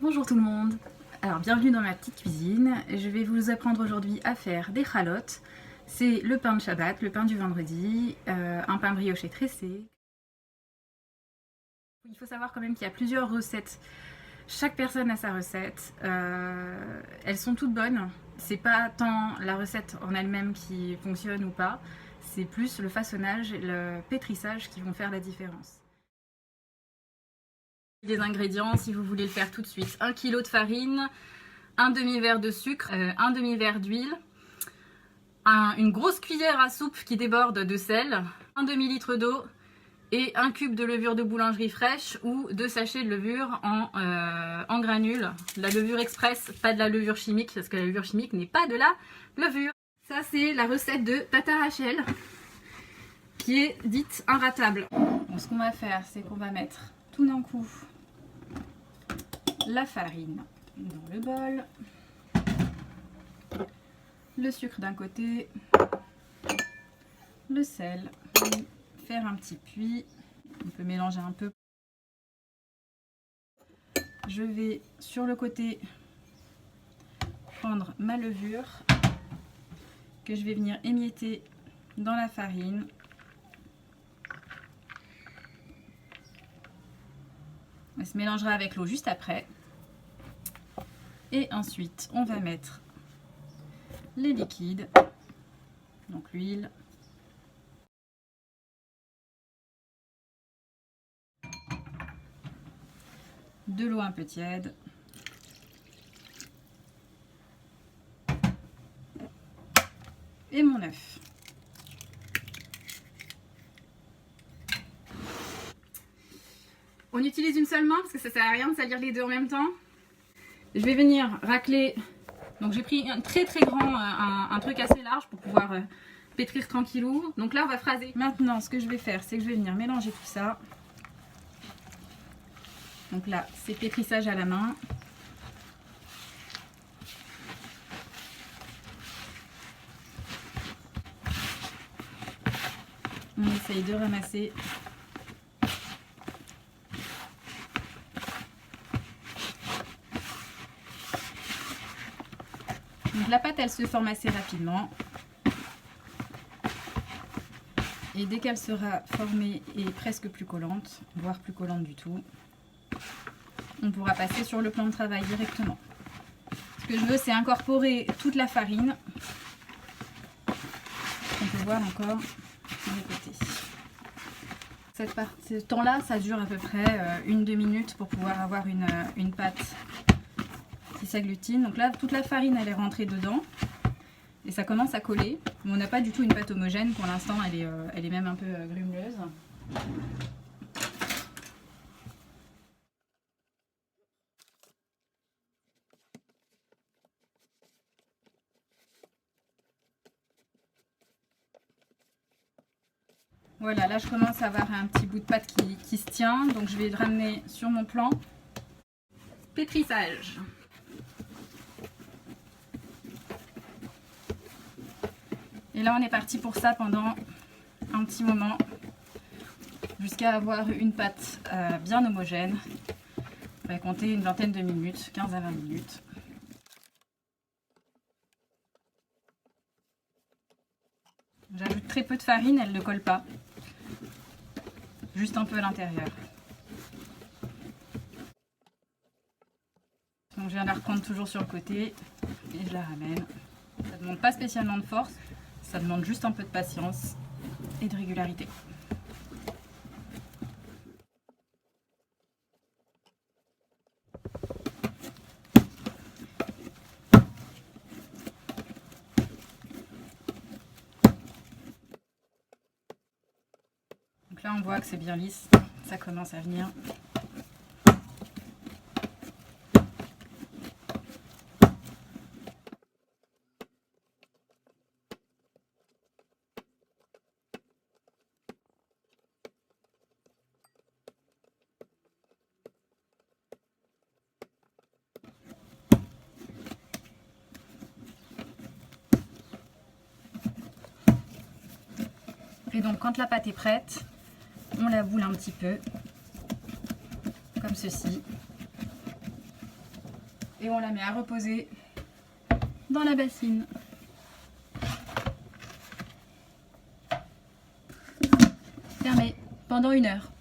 Bonjour tout le monde. Alors bienvenue dans ma petite cuisine. Je vais vous apprendre aujourd'hui à faire des chalotes. C'est le pain de Shabbat, le pain du vendredi, un pain brioché tressé. Il faut savoir quand même qu'il y a plusieurs recettes. Chaque personne a sa recette. Elles sont toutes bonnes. C'est pas tant la recette en elle-même qui fonctionne ou pas, c'est plus le façonnage et le pétrissage qui vont faire la différence. Les ingrédients, si vous voulez le faire tout de suite: 1 kg de farine, un demi-verre de sucre, un demi-verre d'huile, une grosse cuillère à soupe qui déborde de sel, un demi-litre d'eau et un cube de levure de boulangerie fraîche ou 2 sachets de levure en granules. La levure express, pas de la levure chimique, parce que la levure chimique n'est pas de la levure. Ça, c'est la recette de Tata Rachel, qui est dite inratable. Donc, ce qu'on va faire, c'est qu'on va mettre tout d'un coup la farine dans le bol, le sucre d'un côté, le sel, faire un petit puits, on peut mélanger un peu. Je vais sur le côté prendre ma levure que je vais venir émietter dans la farine. Elle se mélangera avec l'eau juste après. Et ensuite, on va mettre les liquides, donc l'huile, de l'eau un peu tiède, et mon œuf. On utilise une seule main parce que ça sert à rien de salir les deux en même temps. Je vais venir racler. Donc j'ai pris un très grand, un truc assez large pour pouvoir pétrir tranquillou. Donc là on va phraser. Maintenant ce que je vais faire, c'est que je vais venir mélanger tout ça. Donc là c'est pétrissage à la main. On essaye de ramasser. Donc la pâte elle se forme assez rapidement. Et dès qu'elle sera formée et presque plus collante, voire plus collante du tout, on pourra passer sur le plan de travail directement. Ce que je veux, c'est incorporer toute la farine. On peut voir encore les côtés. Ce temps-là, ça dure à peu près 1-2 minutes pour pouvoir avoir une pâte qui s'agglutine. Donc là, toute la farine, elle est rentrée dedans. Et ça commence à coller. Mais on n'a pas du tout une pâte homogène. Pour l'instant, elle est même un peu grumeleuse. Voilà, là je commence à avoir un petit bout de pâte qui se tient, donc je vais le ramener sur mon plan. Pétrissage. Et là on est parti pour ça pendant un petit moment, jusqu'à avoir une pâte bien homogène. On va compter une vingtaine de minutes, 15 à 20 minutes. J'ajoute très peu de farine, elle ne colle pas. Juste un peu à l'intérieur. Donc je viens la reprendre toujours sur le côté et je la ramène. Ça ne demande pas spécialement de force, ça demande juste un peu de patience et de régularité. Donc là on voit que c'est bien lisse, ça commence à venir. Et donc quand la pâte est prête, on la boule un petit peu, comme ceci. et on la met à reposer dans la bassine. Fermée pendant 1 heure.